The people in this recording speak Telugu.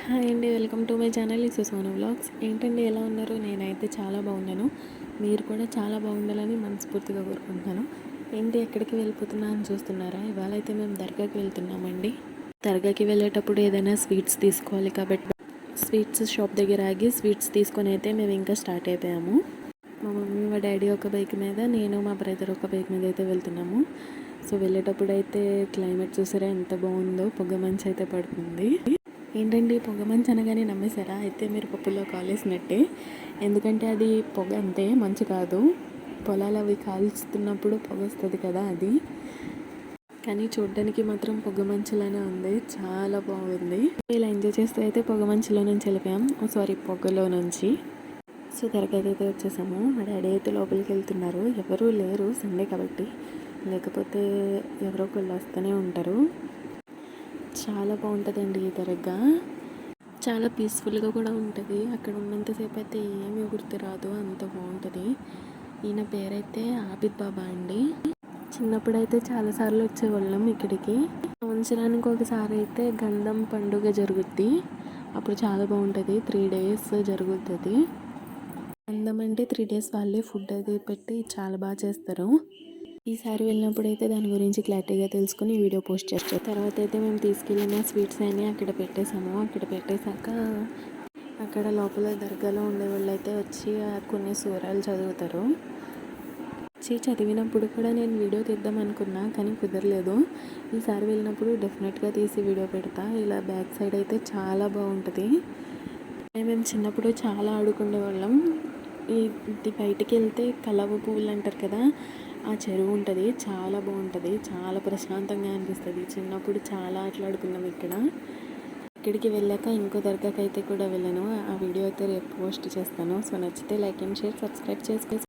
హాయ్ అండి, welcome to my channel. Is Sonu vlogs. ఏంటండి, ఎలా ఉన్నారు? నేనైతే చాలా బాగున్నాను. మీరు కూడా చాలా బాగుండాలని మనస్ఫూర్తిగా కోరుకుంటున్నాను. ఏంటి, ఎక్కడికి వెళ్ళిపోతున్నా అని చూస్తున్నారా? ఇవాళ అయితే మేము దర్గాకి వెళ్తున్నామండి. దర్గాకి వెళ్ళేటప్పుడు ఏదైనా స్వీట్స్ తీసుకోవాలి కాబట్టి స్వీట్స్ షాప్ దగ్గర ఆగి స్వీట్స్ తీసుకొని అయితే మేము ఇంకా స్టార్ట్ అయిపోయాము. మా మమ్మీ మా డాడీ ఒక బైక్ మీద, నేను మా బ్రదర్ ఒక బైక్ మీద అయితే వెళ్తున్నాము. సో వెళ్ళేటప్పుడు అయితే క్లైమేట్ చూసారా ఎంత బాగుందో, పొగ మంచు అయితే పడుతుంది. ఏంటండి, పొగ మంచు అనగానే నమ్మేశారా? అయితే మీరు పప్పులో కాలేసినట్టే. ఎందుకంటే అది పొగ అంతే, మంచు కాదు. పొలాలు అవి కాల్చుతున్నప్పుడు పొగ వస్తుంది కదా, అది. కానీ చూడడానికి మాత్రం పొగ మంచులానే ఉంది, చాలా బాగుంది. ఇలా ఎంజాయ్ చేస్తూ అయితే పొగ మంచులో నుంచి వెళ్ళిపోయాం, పొగలో నుంచి. సో దర్గాకి అయితే వచ్చేసాము. మా డాడీ అయితే లోపలికి వెళ్తున్నారు. ఎవరూ లేరు, సండే కాబట్టి. లేకపోతే ఎవరో ఒకళ్ళు వస్తూనే ఉంటారు. చాలా బాగుంటుందండి ఈ దర్గా. చాలా పీస్ఫుల్గా కూడా ఉంటుంది. అక్కడ ఉన్నంతసేపు అయితే ఏమీ గుర్తురాదు, అంత బాగుంటుంది. ఈయన పేరైతే ఆబిద్ బాబా అండి. చిన్నప్పుడైతే చాలాసార్లు వచ్చేవాళ్ళం ఇక్కడికి. సంవత్సరానికి ఒకసారి అయితే గంధం పండుగ జరుగుద్ది. అప్పుడు చాలా బాగుంటుంది. 3 days జరుగుతుంది. గంధం అంటే 3 days వాళ్ళే ఫుడ్ అది పెట్టి చాలా బాగా చేస్తారు. ఈసారి వెళ్ళినప్పుడు అయితే దాని గురించి క్లారిటీగా తెలుసుకుని వీడియో పోస్ట్ చేస్తాం. తర్వాత అయితే మేము తీసుకెళ్ళిన స్వీట్స్ అన్నీ అక్కడ పెట్టేసాము. అక్కడ పెట్టేశాక అక్కడ లోపల దర్గాలో ఉండేవాళ్ళు అయితే వచ్చి కొన్ని సూరాలు చదువుతారు. చదివినప్పుడు కూడా నేను వీడియో తీద్దాం అనుకున్నా, కానీ కుదరలేదు. ఈసారి వెళ్ళినప్పుడు డెఫినెట్గా తీసి వీడియో పెడతా. ఇలా బ్యాక్ సైడ్ అయితే చాలా బాగుంటుంది. మేము చిన్నప్పుడు చాలా ఆడుకునే వాళ్ళం. ఇది బయటికి వెళ్తే కలవ పువ్వులు అంటారు కదా, ఆ చెరువు ఉంటుంది. చాలా బాగుంటుంది, చాలా ప్రశాంతంగా అనిపిస్తుంది. చిన్నప్పుడు చాలా ఆటలాడుకున్నాం ఇక్కడ. ఇక్కడికి వెళ్ళాక ఇంకో దర్గాకి అయితే కూడా వెళ్ళాను. ఆ వీడియో అయితే రేపు పోస్ట్ చేస్తాను. సో నచ్చితే లైక్ అండ్ షేర్, సబ్స్క్రైబ్ చేసుకో.